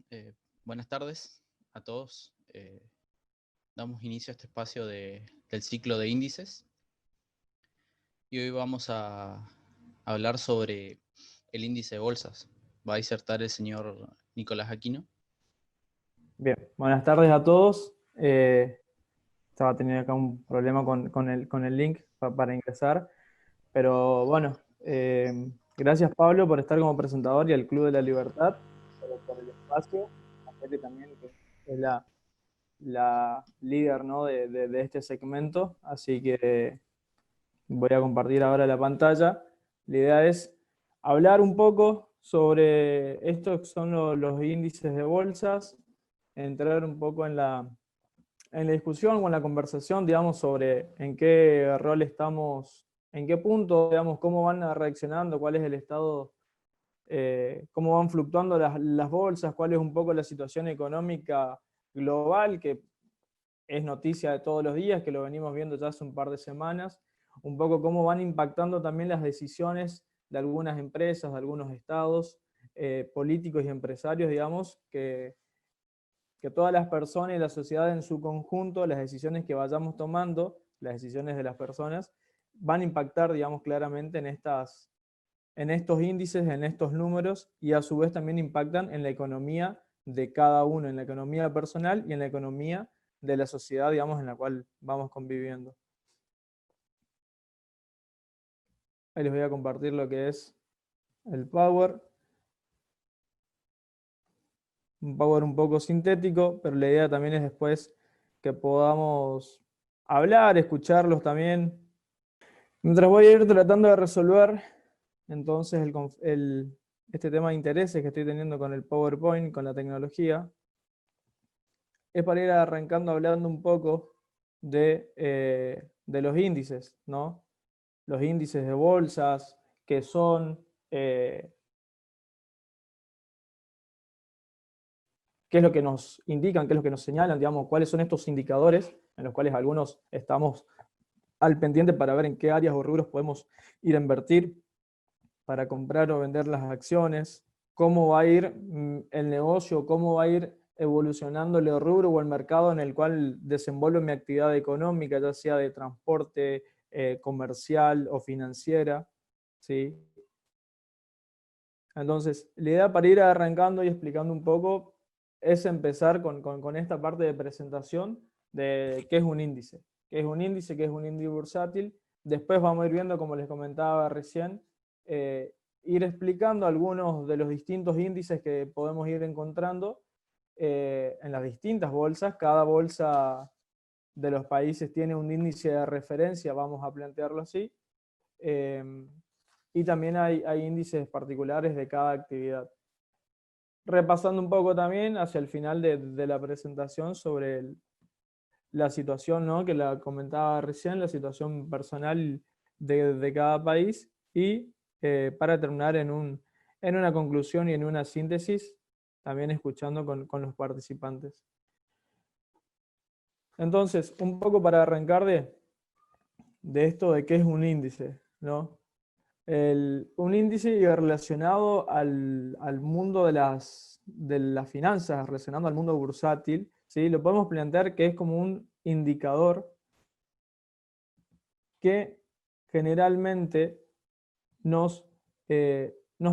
Eh, Buenas tardes a todos. Damos inicio a este espacio del ciclo de índices y hoy vamos a hablar sobre el índice de bolsas. Va a disertar el señor Nicolás Aquino. Bien, buenas tardes a todos. Estaba teniendo acá un problema con el link para ingresar, pero bueno, gracias Pablo por estar como presentador y al Club de la Libertad por el espacio. A Pele también, que es la líder, ¿no? de este segmento, así que voy a compartir ahora la pantalla. La idea es hablar un poco sobre esto que son los índices de bolsas, entrar un poco en la discusión o en la conversación, digamos, sobre en qué rol estamos, en qué punto, digamos, cómo van reaccionando, cuál es el estado, cómo van fluctuando las bolsas, cuál es un poco la situación económica global, que es noticia de todos los días, que lo venimos viendo ya hace un par de semanas, un poco cómo van impactando también las decisiones de algunas empresas, de algunos estados, políticos y empresarios, digamos, que todas las personas y la sociedad en su conjunto, las decisiones que vayamos tomando, las decisiones de las personas, van a impactar, digamos, claramente en estos índices, en estos números, y a su vez también impactan en la economía de cada uno, en la economía personal y en la economía de la sociedad, digamos, en la cual vamos conviviendo. Ahí les voy a compartir lo que es el Power. Un Power un poco sintético, pero la idea también es después que podamos hablar, escucharlos también. Mientras voy a ir tratando de resolver entonces este tema de intereses que estoy teniendo con el PowerPoint, con la tecnología, es para ir arrancando hablando un poco de los índices, ¿no? Los índices de bolsas, que son, qué es lo que nos indican, qué es lo que nos señalan, digamos, cuáles son estos indicadores en los cuales algunos estamos al pendiente para ver en qué áreas o rubros podemos ir a invertir para comprar o vender las acciones, cómo va a ir el negocio, cómo va a ir evolucionando el rubro o el mercado en el cual desenvuelvo mi actividad económica, ya sea de transporte, comercial o financiera, ¿sí? Entonces, la idea para ir arrancando y explicando un poco es empezar con esta parte de presentación de qué es un índice. ¿Qué es un índice? ¿Qué es un índice bursátil? Después vamos a ir viendo, como les comentaba recién, ir explicando algunos de los distintos índices que podemos ir encontrando en las distintas bolsas. Cada bolsa de los países tiene un índice de referencia, vamos a plantearlo así. Y también hay índices particulares de cada actividad. Repasando un poco también hacia el final de la presentación sobre la situación, ¿no? Que la comentaba recién, la situación personal de cada país, y para terminar en una conclusión y en una síntesis, también escuchando con los participantes. Entonces, un poco para arrancar de esto de qué es un índice, ¿no? Un índice relacionado al mundo de las finanzas, relacionado al mundo bursátil, ¿sí? Lo podemos plantear que es como un indicador que generalmente nos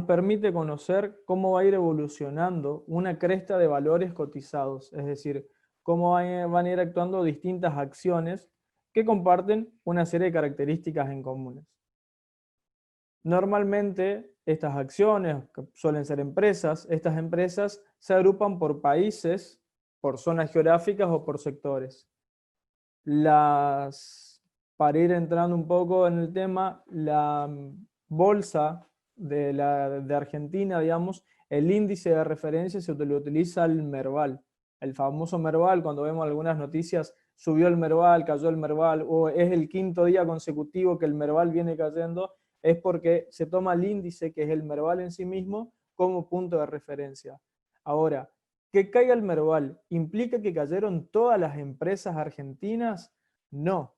permite conocer cómo va a ir evolucionando una cresta de valores cotizados, es decir, cómo van a ir actuando distintas acciones que comparten una serie de características en comunes. Normalmente estas acciones, que suelen ser empresas, estas empresas se agrupan por países, por zonas geográficas o por sectores. Para ir entrando un poco en el tema, la bolsa de Argentina, digamos, el índice de referencia se lo utiliza el Merval. El famoso Merval, cuando vemos algunas noticias, subió el Merval, cayó el Merval, o es el quinto día consecutivo que el Merval viene cayendo, es porque se toma el índice, que es el Merval en sí mismo, como punto de referencia. Ahora, que caiga el Merval, ¿implica que cayeron todas las empresas argentinas? No,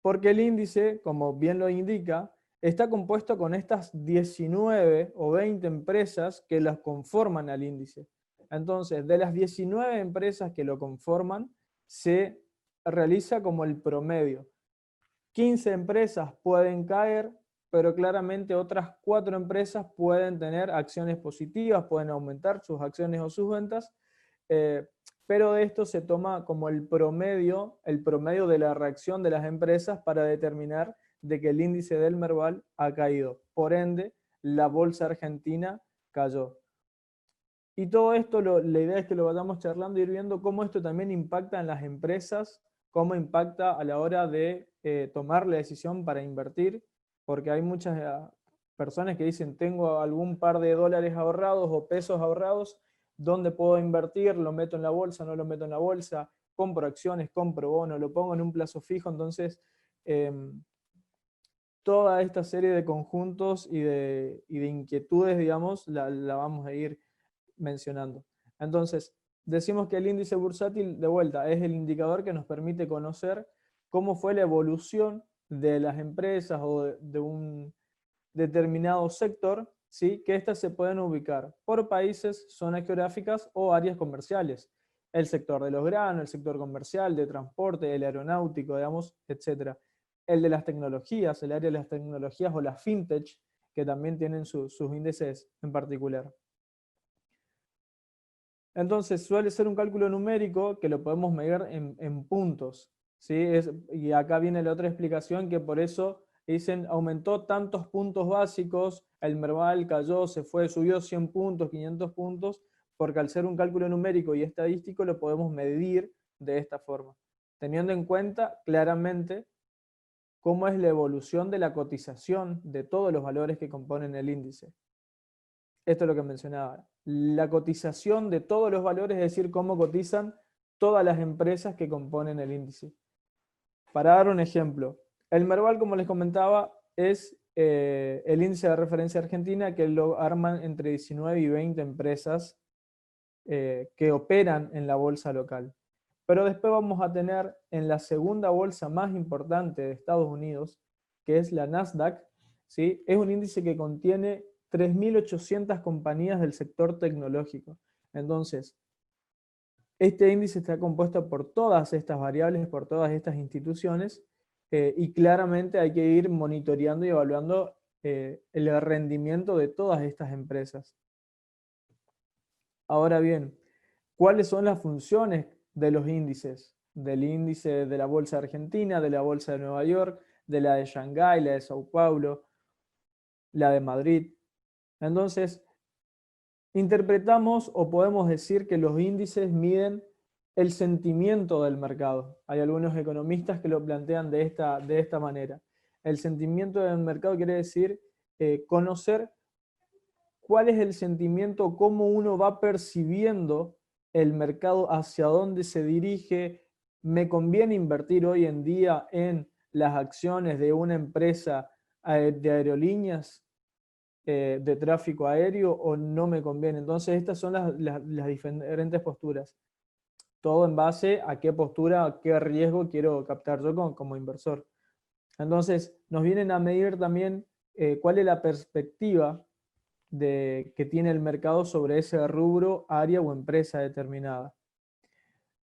porque el índice, como bien lo indica, está compuesto con estas 19 o 20 empresas que las conforman al índice. Entonces, de las 19 empresas que lo conforman, se realiza como el promedio. 15 empresas pueden caer, pero claramente otras 4 empresas pueden tener acciones positivas, pueden aumentar sus acciones o sus ventas, pero esto se toma como el promedio de la reacción de las empresas para determinar de que el índice del Merval ha caído. Por ende, la bolsa argentina cayó. Y todo esto, la idea es que lo vayamos charlando y ir viendo cómo esto también impacta en las empresas, cómo impacta a la hora de tomar la decisión para invertir, porque hay muchas personas que dicen, tengo algún par de dólares ahorrados o pesos ahorrados, ¿dónde puedo invertir? ¿Lo meto en la bolsa? ¿No lo meto en la bolsa? ¿Compro acciones? ¿Compro bonos? ¿Lo pongo en un plazo fijo? Entonces, toda esta serie de conjuntos y de inquietudes, digamos, la vamos a ir mencionando. Entonces, decimos que el índice bursátil, de vuelta, es el indicador que nos permite conocer cómo fue la evolución de las empresas o de un determinado sector, ¿sí? Que éstas se pueden ubicar por países, zonas geográficas o áreas comerciales. El sector de los granos, el sector comercial, de transporte, el aeronáutico, digamos, etc. El de las tecnologías, el área de las tecnologías o las fintech, que también tienen sus índices en particular. Entonces suele ser un cálculo numérico que lo podemos medir en puntos, ¿sí? Y acá viene la otra explicación, que por eso dicen aumentó tantos puntos básicos, el Merval cayó, se fue, subió 100 puntos, 500 puntos, porque al ser un cálculo numérico y estadístico lo podemos medir de esta forma, teniendo en cuenta claramente cómo es la evolución de la cotización de todos los valores que componen el índice. Esto es lo que mencionaba, la cotización de todos los valores, es decir, cómo cotizan todas las empresas que componen el índice. Para dar un ejemplo, el Merval, como les comentaba, es el índice de referencia argentina, que lo arman entre 19 y 20 empresas que operan en la bolsa local. Pero después vamos a tener en la segunda bolsa más importante de Estados Unidos, que es la Nasdaq, ¿sí? Es un índice que contiene 3.800 compañías del sector tecnológico. Entonces, este índice está compuesto por todas estas variables, por todas estas instituciones, y claramente hay que ir monitoreando y evaluando el rendimiento de todas estas empresas. Ahora bien, ¿cuáles son las funciones de los índices? Del índice de la Bolsa Argentina, de la Bolsa de Nueva York, de la de Shanghái, la de Sao Paulo, la de Madrid. Entonces, interpretamos o podemos decir que los índices miden el sentimiento del mercado. Hay algunos economistas que lo plantean de esta manera. El sentimiento del mercado quiere decir conocer cuál es el sentimiento, cómo uno va percibiendo el mercado, hacia dónde se dirige. ¿Me conviene invertir hoy en día en las acciones de una empresa de aerolíneas de tráfico aéreo o no me conviene? Entonces estas son las diferentes posturas. Todo en base a qué postura, a qué riesgo quiero captar yo como inversor. Entonces nos vienen a medir también cuál es la perspectiva que tiene el mercado sobre ese rubro, área o empresa determinada.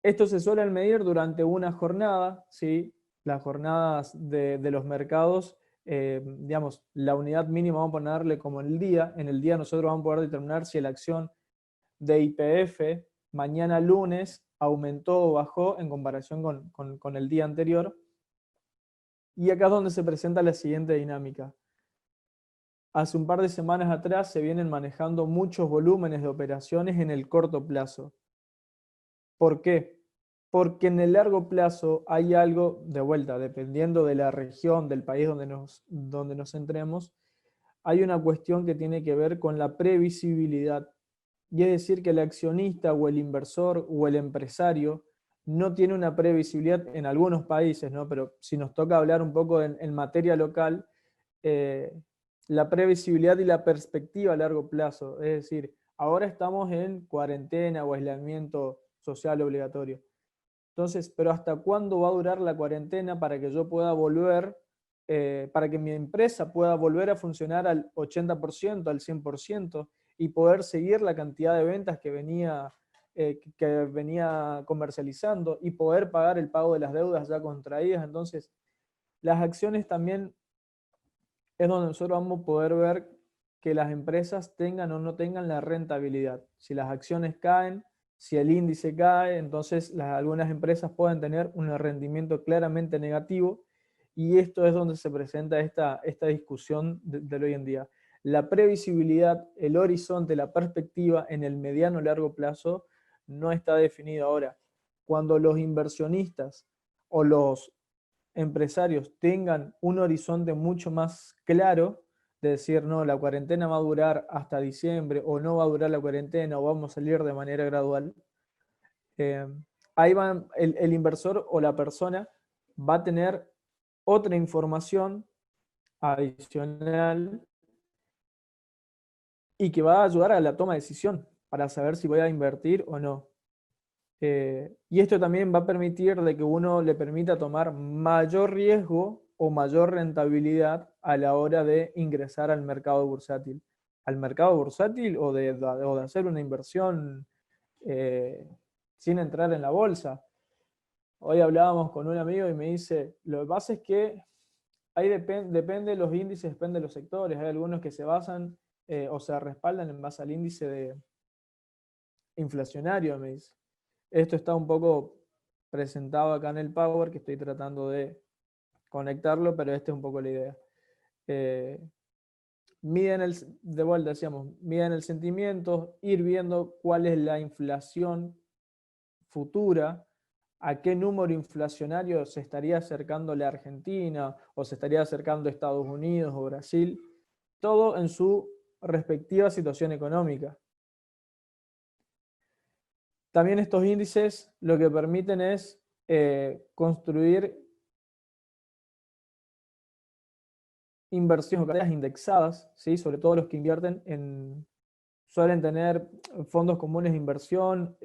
Esto se suele medir durante una jornada, ¿sí? Las jornadas de los mercados, digamos, la unidad mínima vamos a ponerle como en el día. En el día nosotros vamos a poder determinar si la acción de YPF mañana lunes aumentó o bajó en comparación con el día anterior. Y acá es donde se presenta la siguiente dinámica. Hace un par de semanas atrás se vienen manejando muchos volúmenes de operaciones en el corto plazo. ¿Por qué? Porque en el largo plazo hay algo, de vuelta, dependiendo de la región, del país donde nos centremos, hay una cuestión que tiene que ver con la previsibilidad. Y es decir, que el accionista o el inversor o el empresario no tiene una previsibilidad en algunos países, ¿no? Pero si nos toca hablar un poco en materia local, la previsibilidad y la perspectiva a largo plazo. Es decir, ahora estamos en cuarentena o aislamiento social obligatorio. Entonces, ¿pero hasta cuándo va a durar la cuarentena para que yo pueda volver, para que mi empresa pueda volver a funcionar al 80%, al 100%? y poder seguir la cantidad de ventas que venía comercializando y poder pagar el pago de las deudas ya contraídas. Entonces, las acciones también es donde nosotros vamos a poder ver que las empresas tengan o no tengan la rentabilidad. Si las acciones caen, si el índice cae, entonces algunas empresas pueden tener un rendimiento claramente negativo, y esto es donde se presenta esta discusión de hoy en día. La previsibilidad, el horizonte, la perspectiva en el mediano y largo plazo no está definido ahora. Cuando los inversionistas o los empresarios tengan un horizonte mucho más claro, de decir, no, la cuarentena va a durar hasta diciembre, o no va a durar la cuarentena, o vamos a salir de manera gradual, ahí el inversor o la persona va a tener otra información adicional y que va a ayudar a la toma de decisión para saber si voy a invertir o no. Y esto también va a permitir de que uno le permita tomar mayor riesgo o mayor rentabilidad a la hora de ingresar al mercado bursátil. Al mercado bursátil o de hacer una inversión sin entrar en la bolsa. Hoy hablábamos con un amigo y me dice, lo que pasa es que ahí depende de los índices, depende de los sectores. Hay algunos que se basan o se respaldan en base al índice inflacionario, me dice. Esto está un poco presentado acá en el Power, que estoy tratando de conectarlo, pero esta es un poco la idea. De vuelta decíamos, miden el sentimiento, ir viendo cuál es la inflación futura, a qué número inflacionario se estaría acercando la Argentina, o se estaría acercando Estados Unidos o Brasil, todo en su respectiva situación económica. También estos índices lo que permiten es construir inversiones indexadas, ¿sí? Sobre todo los que invierten suelen tener fondos comunes de inversión,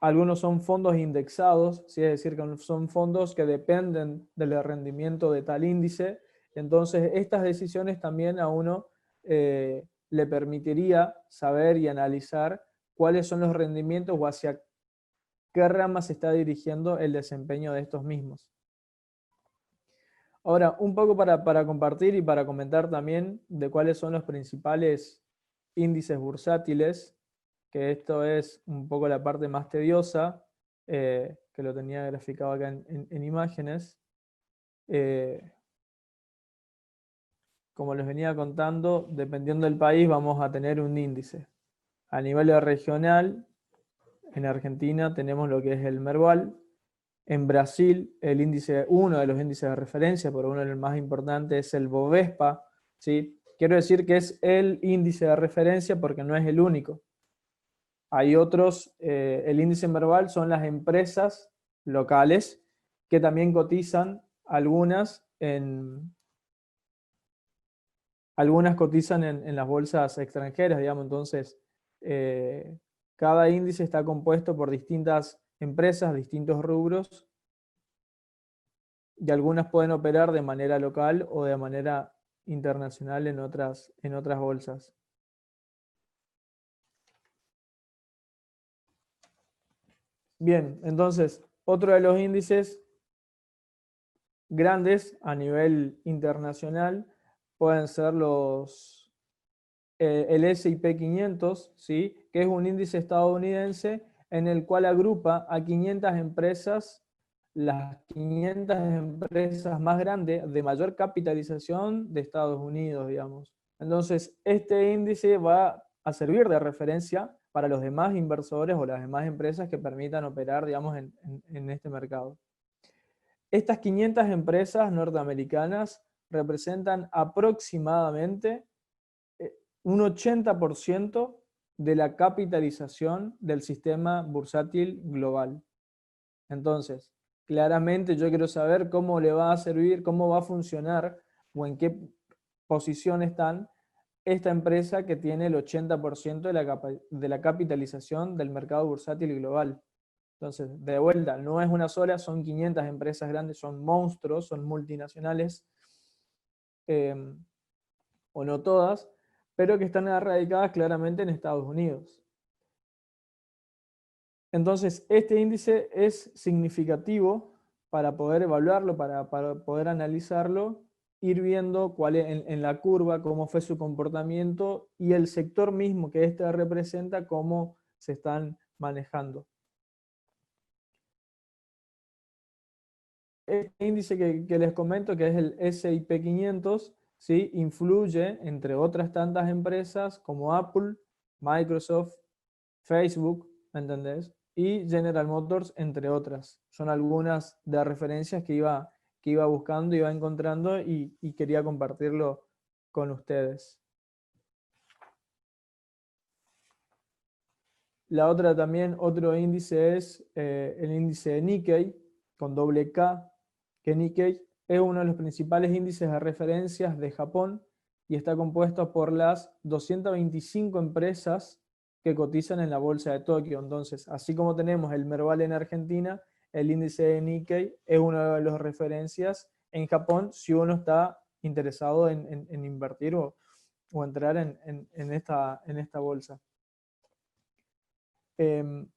algunos son fondos indexados, ¿sí? Es decir, que son fondos que dependen del rendimiento de tal índice. Entonces, estas decisiones también a uno le permitiría saber y analizar cuáles son los rendimientos o hacia qué rama se está dirigiendo el desempeño de estos mismos. Ahora, un poco para compartir y para comentar también de cuáles son los principales índices bursátiles, que esto es un poco la parte más tediosa, que lo tenía graficado acá en imágenes. Como les venía contando, dependiendo del país vamos a tener un índice. A nivel regional, en Argentina tenemos lo que es el Merval. En Brasil, uno de los índices de referencia, pero uno de los más importantes, es el Bovespa, ¿sí? Quiero decir que es el índice de referencia porque no es el único. Hay otros, el índice Merval son las empresas locales que también cotizan, algunas cotizan en las bolsas extranjeras, digamos. Entonces, cada índice está compuesto por distintas empresas, distintos rubros, y algunas pueden operar de manera local o de manera internacional en otras bolsas. Bien, entonces, otro de los índices grandes a nivel internacional pueden ser el S&P 500, ¿sí? Que es un índice estadounidense en el cual agrupa a 500 empresas, las 500 empresas más grandes de mayor capitalización de Estados Unidos, digamos. Entonces, este índice va a servir de referencia para los demás inversores o las demás empresas que permitan operar, digamos, en este mercado. Estas 500 empresas norteamericanas representan aproximadamente un 80% de la capitalización del sistema bursátil global. Entonces, claramente yo quiero saber cómo le va a servir, cómo va a funcionar o en qué posición están esta empresa que tiene el 80% de la capitalización del mercado bursátil global. Entonces, de vuelta, no es una sola, son 500 empresas grandes, son monstruos, son multinacionales, o no todas, pero que están radicadas claramente en Estados Unidos. Entonces, este índice es significativo para poder evaluarlo, para poder analizarlo, ir viendo cuál es en la curva cómo fue su comportamiento y el sector mismo que éste representa, cómo se están manejando. Este índice que les comento, que es el S&P 500, ¿sí? Influye, entre otras tantas empresas, como Apple, Microsoft, Facebook, ¿me entendés? Y General Motors, entre otras. Son algunas de las referencias que iba buscando, iba encontrando y quería compartirlo con ustedes. La otra también, otro índice es el índice de Nikkei, con doble K, que Nikkei es uno de los principales índices de referencias de Japón y está compuesto por las 225 empresas que cotizan en la bolsa de Tokio. Entonces, así como tenemos el Merval en Argentina, el índice de Nikkei es una de las referencias en Japón si uno está interesado en invertir o entrar en esta bolsa.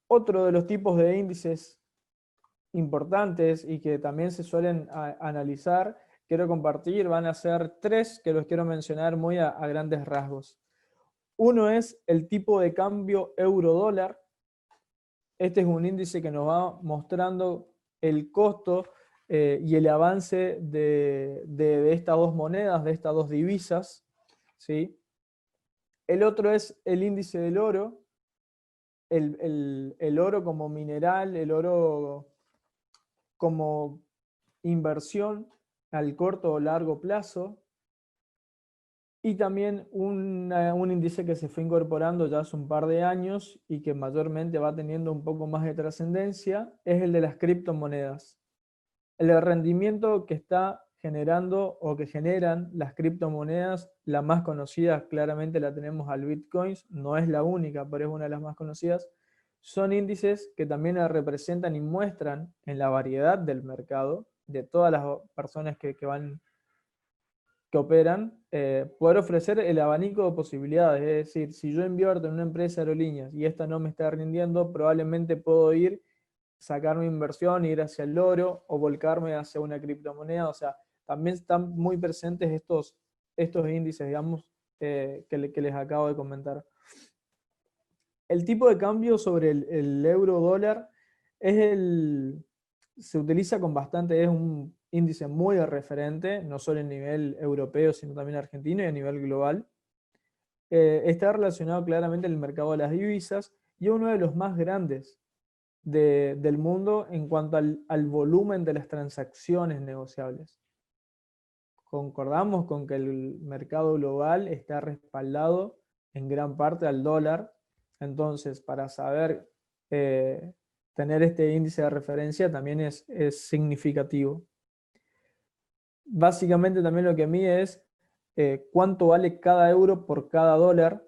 Otro de los tipos de índices importantes y que también se suelen analizar, quiero compartir, van a ser tres que los quiero mencionar muy a grandes rasgos. Uno es el tipo de cambio euro-dólar. Este es un índice que nos va mostrando el costo y el avance de estas dos monedas, de estas dos divisas, ¿sí? El otro es el índice del oro. El oro como mineral, el oro como inversión al corto o largo plazo, y también un índice que se fue incorporando ya hace un par de años y que mayormente va teniendo un poco más de trascendencia, es el de las criptomonedas. El rendimiento que está generando o que generan las criptomonedas, la más conocida claramente la tenemos al Bitcoin, no es la única, pero es una de las más conocidas, son índices que también representan y muestran en la variedad del mercado, de todas las personas que operan, poder ofrecer el abanico de posibilidades. Es decir, si yo invierto en una empresa de aerolíneas y esta no me está rindiendo, probablemente puedo sacar mi inversión, ir hacia el oro o volcarme hacia una criptomoneda. O sea, también están muy presentes estos índices, digamos, que les acabo de comentar. El tipo de cambio sobre el euro dólar se utiliza con bastante, es un índice muy de referente, no solo a nivel europeo, sino también argentino y a nivel global. Está relacionado claramente en el mercado de las divisas y es uno de los más grandes del mundo en cuanto al volumen de las transacciones negociables. Concordamos con que el mercado global está respaldado en gran parte al dólar. Entonces, para saber tener este índice de referencia también es significativo. Básicamente también lo que mide es cuánto vale cada euro por cada dólar.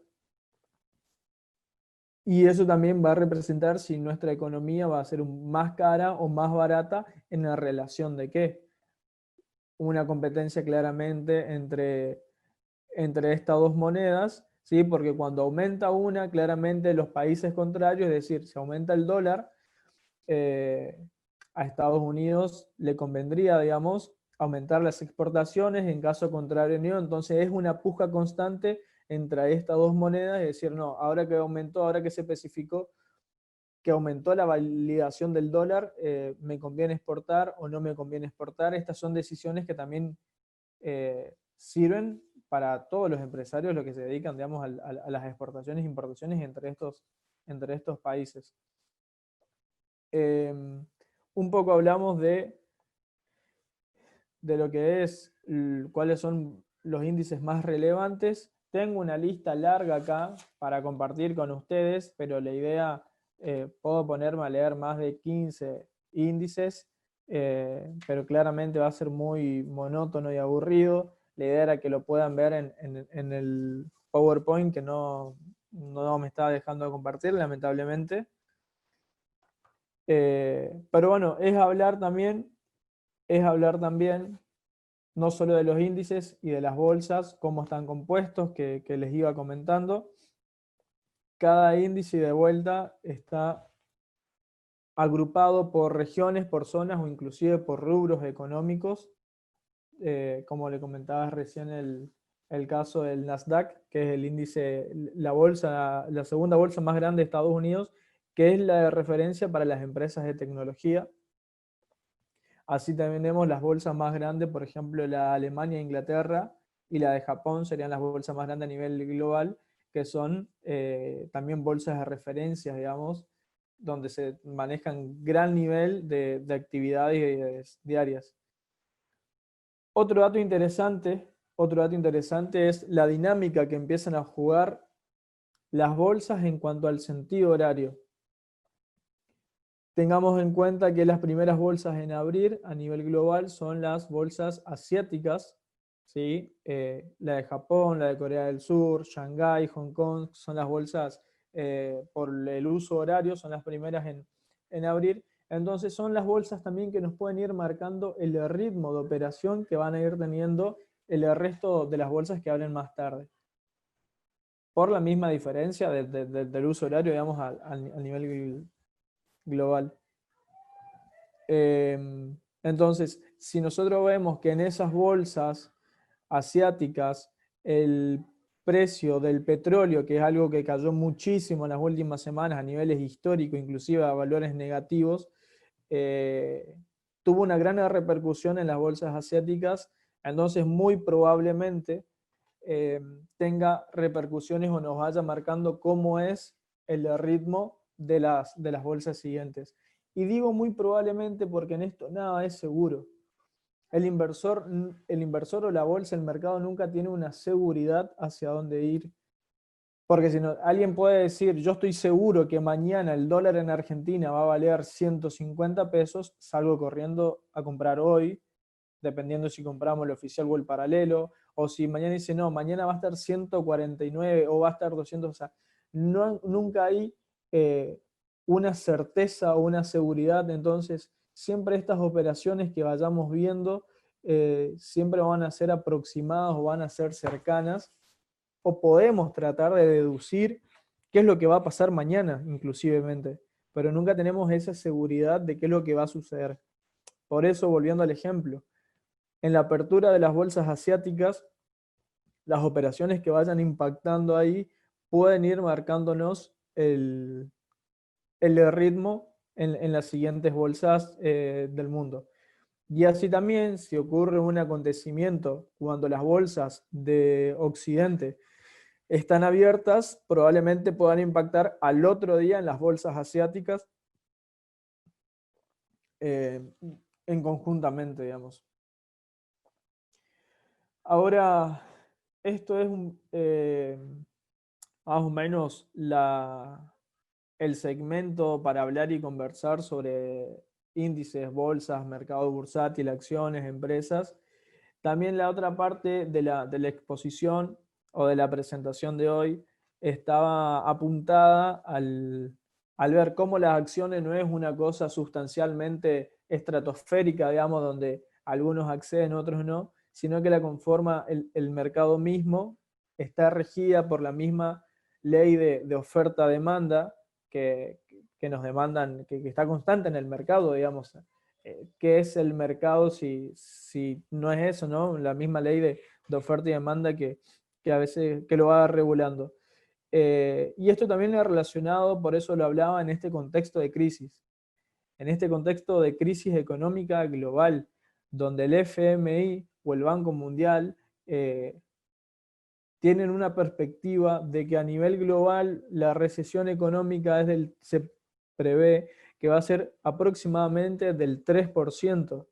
Y eso también va a representar si nuestra economía va a ser más cara o más barata en la relación de qué. Una competencia claramente entre estas dos monedas, ¿sí? Porque cuando aumenta una, claramente los países contrarios, es decir, si aumenta el dólar, a Estados Unidos le convendría, digamos, aumentar las exportaciones, en caso contrario no. Entonces es una puja constante entre estas dos monedas, es decir, no, ahora que aumentó, ahora que se especificó que aumentó la validación del dólar, me conviene exportar o no me conviene exportar. Estas son decisiones que también sirven para todos los empresarios, los que se dedican, digamos, a las exportaciones e importaciones entre estos países. Un poco hablamos de lo que es, cuáles son los índices más relevantes. Tengo una lista larga acá para compartir con ustedes, pero la idea, puedo ponerme a leer más de 15 índices, pero claramente va a ser muy monótono y aburrido. La idea era que lo puedan ver en el PowerPoint, que no me está dejando de compartir, lamentablemente. Pero bueno, es hablar también no solo de los índices y de las bolsas, cómo están compuestos, que les iba comentando. Cada índice de vuelta está agrupado por regiones, por zonas o inclusive por rubros económicos, como le comentaba recién el caso del Nasdaq, que es el índice, la bolsa, la segunda bolsa más grande de Estados Unidos, que es la de referencia para las empresas de tecnología. Así también tenemos las bolsas más grandes, por ejemplo, la de Alemania e Inglaterra, y la de Japón serían las bolsas más grandes a nivel global, que son también bolsas de referencia, digamos, donde se manejan gran nivel de actividades diarias. Otro dato interesante es la dinámica que empiezan a jugar las bolsas en cuanto al sentido horario. Tengamos en cuenta que las primeras bolsas en abrir a nivel global son las bolsas asiáticas, ¿sí? La de Japón, la de Corea del Sur, Shanghái, Hong Kong, son las bolsas por el uso horario, son las primeras en abrir. Entonces son las bolsas también que nos pueden ir marcando el ritmo de operación que van a ir teniendo el resto de las bolsas que abren más tarde. Por la misma diferencia del uso horario, digamos, al nivel global. Entonces, si nosotros vemos que en esas bolsas asiáticas el precio del petróleo, que es algo que cayó muchísimo en las últimas semanas a niveles históricos, inclusive a valores negativos, tuvo una gran repercusión en las bolsas asiáticas, entonces muy probablemente tenga repercusiones o nos vaya marcando cómo es el ritmo de las bolsas siguientes. Y digo muy probablemente porque en esto nada es seguro. El inversor o la bolsa, el mercado nunca tiene una seguridad hacia dónde ir. Porque si no, alguien puede decir, yo estoy seguro que mañana el dólar en Argentina va a valer 150 pesos, salgo corriendo a comprar hoy, dependiendo si compramos el oficial o el paralelo, o si mañana dice, no, mañana va a estar 149 o va a estar 200, o sea, nunca hay una certeza o una seguridad, entonces siempre estas operaciones que vayamos viendo siempre van a ser aproximadas o van a ser cercanas, o podemos tratar de deducir qué es lo que va a pasar mañana, inclusivemente, pero nunca tenemos esa seguridad de qué es lo que va a suceder. Por eso, volviendo al ejemplo, en la apertura de las bolsas asiáticas, las operaciones que vayan impactando ahí pueden ir marcándonos el ritmo en las siguientes bolsas del mundo. Y así también, si ocurre un acontecimiento cuando las bolsas de Occidente están abiertas, probablemente puedan impactar al otro día en las bolsas asiáticas en conjuntamente, digamos. Ahora, esto es más o menos el segmento para hablar y conversar sobre índices, bolsas, mercado bursátil, acciones, empresas. También la otra parte de la exposición o de la presentación de hoy estaba apuntada al ver cómo las acciones no es una cosa sustancialmente estratosférica, digamos, donde algunos acceden, otros no, sino que la conforma el mercado mismo, está regida por la misma ley de oferta-demanda que nos demandan, que está constante en el mercado, digamos. ¿Qué es el mercado si no es eso, ¿no? La misma ley de oferta y demanda que a veces que lo va regulando. Y esto también es relacionado, por eso lo hablaba, en este contexto de crisis. En este contexto de crisis económica global, donde el FMI o el Banco Mundial tienen una perspectiva de que a nivel global la recesión económica se prevé que va a ser aproximadamente del 3%,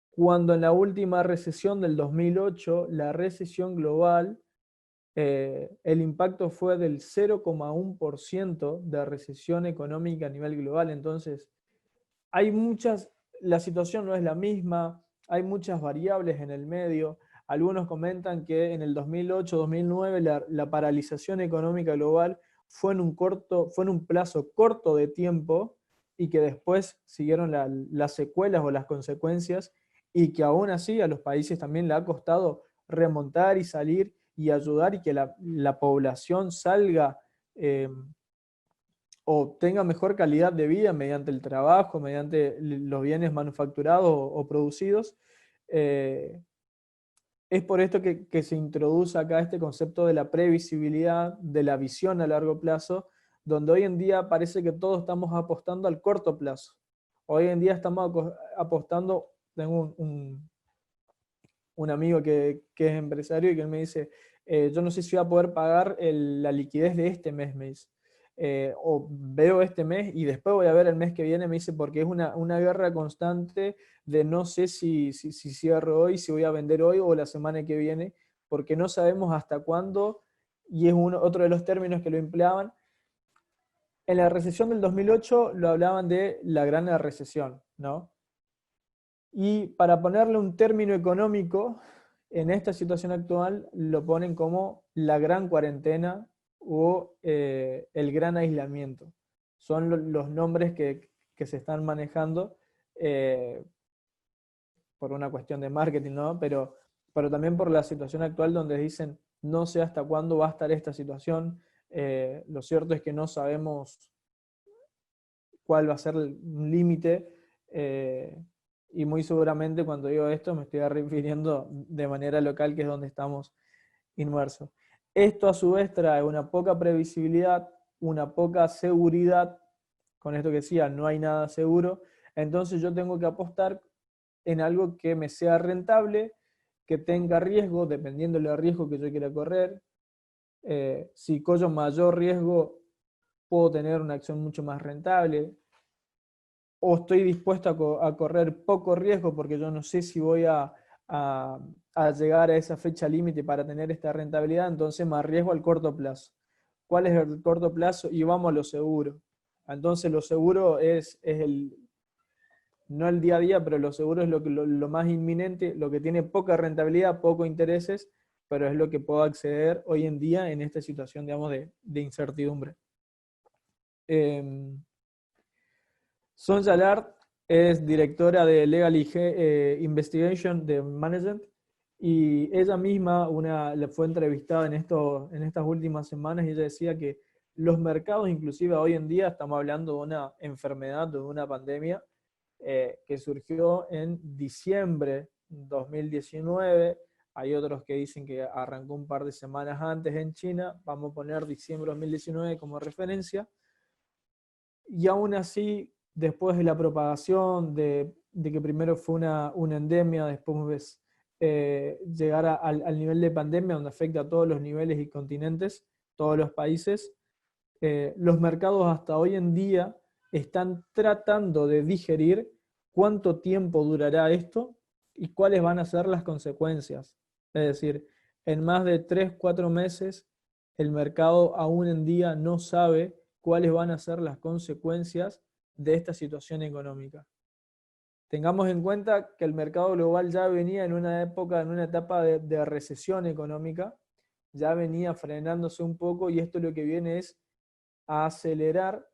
cuando en la última recesión del 2008, la recesión global, el impacto fue del 0,1% de recesión económica a nivel global. Entonces, la situación no es la misma, hay muchas variables en el medio. Algunos comentan que en el 2008-2009 la paralización económica global fue en un plazo corto de tiempo y que después siguieron las secuelas o las consecuencias y que aún así a los países también le ha costado remontar y salir y ayudar y que la población salga o tenga mejor calidad de vida mediante el trabajo, mediante los bienes manufacturados o producidos. Es por esto que se introduce acá este concepto de la previsibilidad, de la visión a largo plazo, donde hoy en día parece que todos estamos apostando al corto plazo. Hoy en día estamos apostando, tengo un amigo que es empresario y que él me dice, yo no sé si voy a poder pagar la liquidez de este mes, me dice. O veo este mes y después voy a ver el mes que viene, me dice, porque es una guerra constante de no sé si cierro hoy, si voy a vender hoy o la semana que viene, porque no sabemos hasta cuándo, y es otro de los términos que lo empleaban. En la recesión del 2008 lo hablaban de la gran recesión, ¿no? Y para ponerle un término económico, en esta situación actual lo ponen como la gran cuarentena o el gran aislamiento. Son los nombres que se están manejando por una cuestión de marketing, ¿no? Pero también por la situación actual donde dicen no sé hasta cuándo va a estar esta situación. Lo cierto es que no sabemos cuál va a ser un límite. Y muy seguramente cuando digo esto me estoy refiriendo de manera local, que es donde estamos inmersos. Esto a su vez trae una poca previsibilidad, una poca seguridad. Con esto que decía, no hay nada seguro. Entonces yo tengo que apostar en algo que me sea rentable, que tenga riesgo, dependiendo del riesgo que yo quiera correr. Si corro mayor riesgo, puedo tener una acción mucho más rentable. O estoy dispuesto a correr poco riesgo porque yo no sé si voy a llegar a esa fecha límite para tener esta rentabilidad, entonces me arriesgo al corto plazo. ¿Cuál es el corto plazo? Y vamos a lo seguro. Entonces lo seguro es no el día a día, pero lo seguro es lo más inminente, lo que tiene poca rentabilidad, poco intereses, pero es lo que puedo acceder hoy en día en esta situación, digamos, de incertidumbre. Sonja Lard es directora de Legal Investigation de Management, y ella misma le fue entrevistada en estas últimas semanas, y ella decía que los mercados, inclusive hoy en día, estamos hablando de una enfermedad, de una pandemia que surgió en diciembre 2019. Hay otros que dicen que arrancó un par de semanas antes en China. Vamos a poner diciembre 2019 como referencia. Y aún así, después de la propagación, de que primero fue una endemia, después llegar al nivel de pandemia, donde afecta a todos los niveles y continentes, todos los países, los mercados hasta hoy en día están tratando de digerir cuánto tiempo durará esto y cuáles van a ser las consecuencias. Es decir, en más de 3-4 meses, el mercado aún en día no sabe cuáles van a ser las consecuencias de esta situación económica. Tengamos en cuenta que el mercado global ya venía en una etapa de recesión económica, ya venía frenándose un poco, y esto lo que viene es a acelerar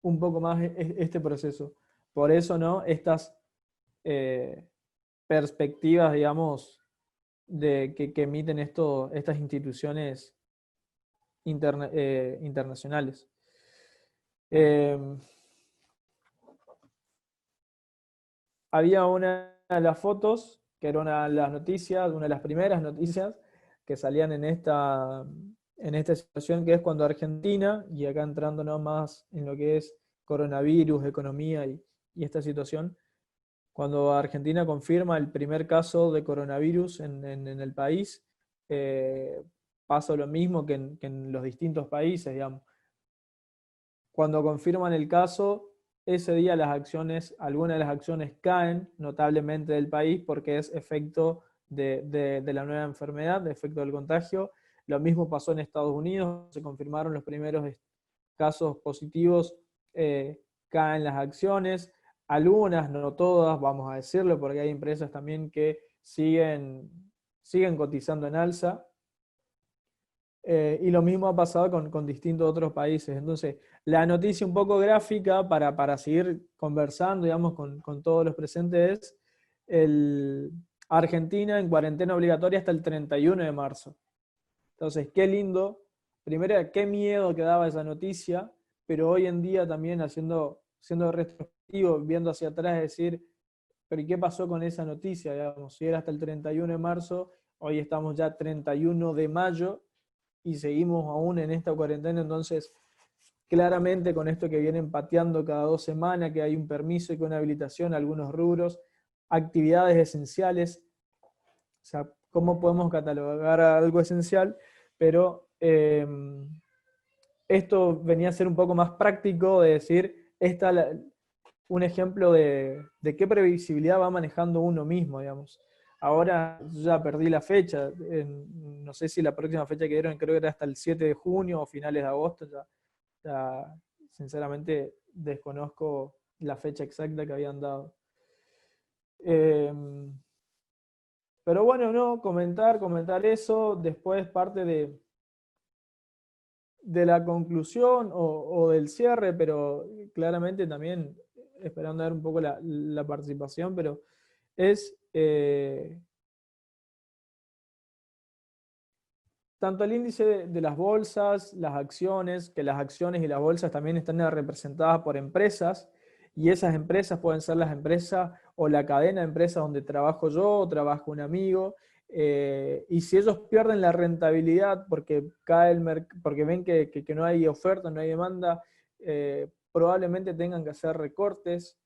un poco más este proceso. Por eso, ¿no?, estas perspectivas, digamos, que emiten estas instituciones internacionales. Había una de las fotos, que era una de las noticias, una de las primeras noticias que salían en esta situación, que es cuando Argentina, y acá entrándonos más en lo que es coronavirus, economía y esta situación, cuando Argentina confirma el primer caso de coronavirus en el país, pasa lo mismo que en los distintos países, digamos. Cuando confirman el caso, ese día algunas de las acciones caen notablemente del país porque es efecto de la nueva enfermedad, de efecto del contagio. Lo mismo pasó en Estados Unidos, se confirmaron los primeros casos positivos, caen las acciones. Algunas, no todas, vamos a decirlo, porque hay empresas también que siguen cotizando en alza. Y lo mismo ha pasado con distintos otros países. Entonces, la noticia un poco gráfica para seguir conversando, digamos, con todos los presentes es el, Argentina en cuarentena obligatoria hasta el 31 de marzo. Entonces, qué lindo. Primero, qué miedo que daba esa noticia, pero hoy en día también siendo retrospectivo, viendo hacia atrás, decir, pero ¿y qué pasó con esa noticia? Digamos, si era hasta el 31 de marzo, hoy estamos ya 31 de mayo y seguimos aún en esta cuarentena, entonces claramente con esto que vienen pateando cada 2 semanas, que hay un permiso y que una habilitación a algunos rubros, actividades esenciales, o sea, cómo podemos catalogar algo esencial, pero esto venía a ser un poco más práctico de decir, un ejemplo de qué previsibilidad va manejando uno mismo, digamos. Ahora ya perdí la fecha, no sé si la próxima fecha que dieron creo que era hasta el 7 de junio o finales de agosto, ya sinceramente desconozco la fecha exacta que habían dado. Pero bueno, no, comentar eso, después parte de la conclusión o del cierre, pero claramente también esperando ver un poco la participación, pero es tanto el índice de las bolsas, las acciones, que las acciones y las bolsas también están representadas por empresas, y esas empresas pueden ser las empresas o la cadena de empresas donde trabajo yo o trabajo un amigo, y si ellos pierden la rentabilidad porque, porque ven que no hay oferta, no hay demanda, probablemente tengan que hacer recortes.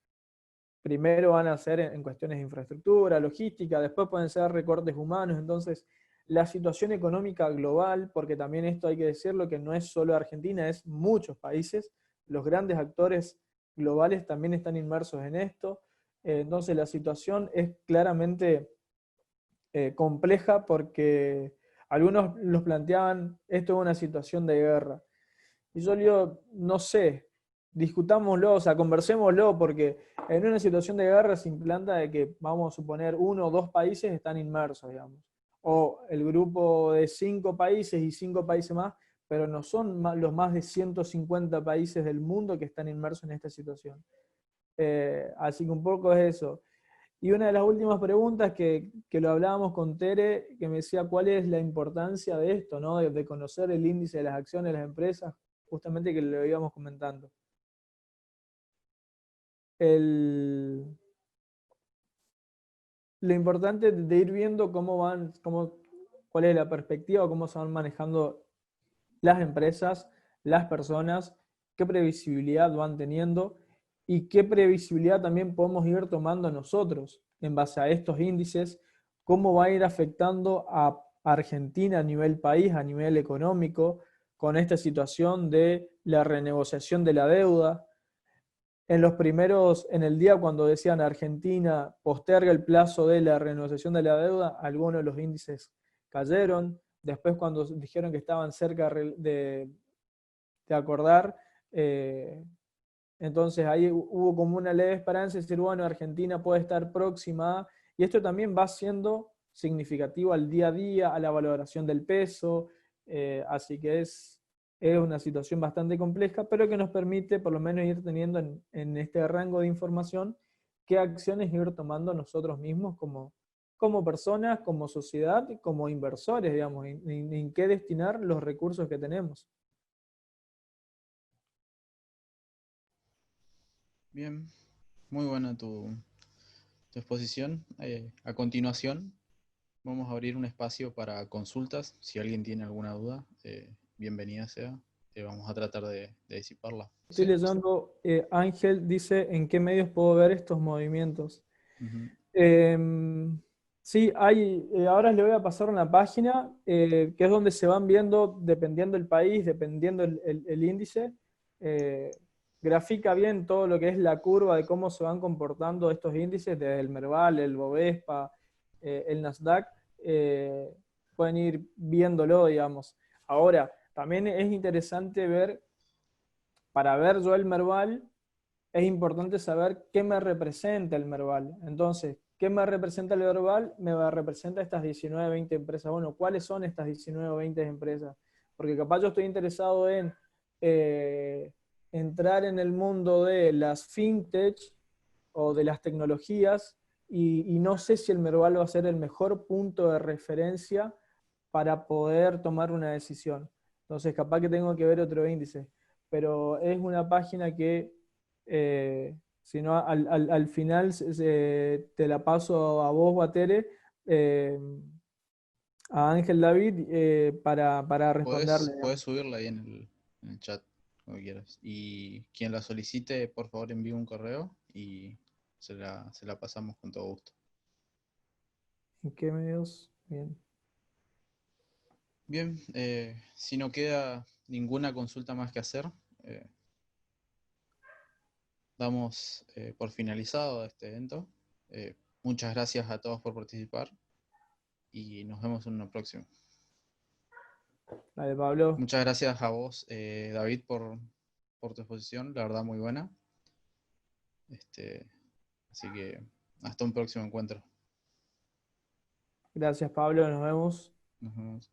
Primero van a ser en cuestiones de infraestructura, logística, después pueden ser recortes humanos. Entonces, la situación económica global, porque también esto hay que decirlo, que no es solo Argentina, es muchos países, los grandes actores globales también están inmersos en esto. Entonces, la situación es claramente compleja porque algunos los planteaban, esto es una situación de guerra. Y yo digo, no sé, discutámoslo, o sea, conversémoslo, porque en una situación de guerra se implanta de que, vamos a suponer, 1 o 2 países están inmersos, digamos. O el grupo de 5 países y 5 países más, pero no son los más de 150 países del mundo que están inmersos en esta situación. Así que un poco es eso. Y una de las últimas preguntas que lo hablábamos con Tere, que me decía cuál es la importancia de esto, ¿no? De conocer el índice de las acciones de las empresas, justamente que lo íbamos comentando. Lo importante de ir viendo cuál es la perspectiva, cómo se van manejando las empresas, las personas, qué previsibilidad van teniendo y qué previsibilidad también podemos ir tomando nosotros en base a estos índices, cómo va a ir afectando a Argentina a nivel país, a nivel económico, con esta situación de la renegociación de la deuda. En el día cuando decían Argentina posterga el plazo de la renegociación de la deuda, algunos de los índices cayeron. Después cuando dijeron que estaban cerca de acordar, entonces ahí hubo como una leve esperanza de decir, bueno, Argentina puede estar próxima, y esto también va siendo significativo al día a día, a la valoración del peso, así que es una situación bastante compleja, pero que nos permite por lo menos ir teniendo en este rango de información qué acciones ir tomando nosotros mismos como personas, como sociedad, como inversores, digamos, en qué destinar los recursos que tenemos. Bien, muy buena tu exposición. A continuación, vamos a abrir un espacio para consultas. Si alguien tiene alguna duda, bienvenida sea. Vamos a tratar de disiparla. Estoy ¿Sí? leyendo, Ángel dice, ¿en qué medios puedo ver estos movimientos? Ujú. Sí, ahora le voy a pasar una página que es donde se van viendo, dependiendo el país, dependiendo el índice, eh, grafica bien todo lo que es la curva de cómo se van comportando estos índices, desde el Merval, el Bovespa, el Nasdaq, pueden ir viéndolo, digamos. Ahora, también es interesante ver, para ver yo el Merval, es importante saber qué me representa el Merval. Entonces, ¿qué me representa el Merval? Me representa estas 19, 20 empresas. Bueno, ¿cuáles son estas 19 o 20 empresas? Porque capaz yo estoy interesado en eh, entrar en el mundo de las fintech o de las tecnologías, y no sé si el Merval va a ser el mejor punto de referencia para poder tomar una decisión. Entonces, capaz que tengo que ver otro índice, pero es una página que, si no, al final te la paso a vos, Batere, a Ángel David, para responderle. Puedes subirla ahí en el chat, como quieras. Y quien la solicite, por favor, envíe un correo y se la pasamos con todo gusto. ¿En qué medios? Bien. Bien, si no queda ninguna consulta más que hacer, eh, damos por finalizado este evento. Muchas gracias a todos por participar y nos vemos en una próxima. Dale, Pablo. Muchas gracias a vos, David, por tu exposición, la verdad muy buena. Así que hasta un próximo encuentro. Gracias, Pablo. Nos vemos. Nos vemos.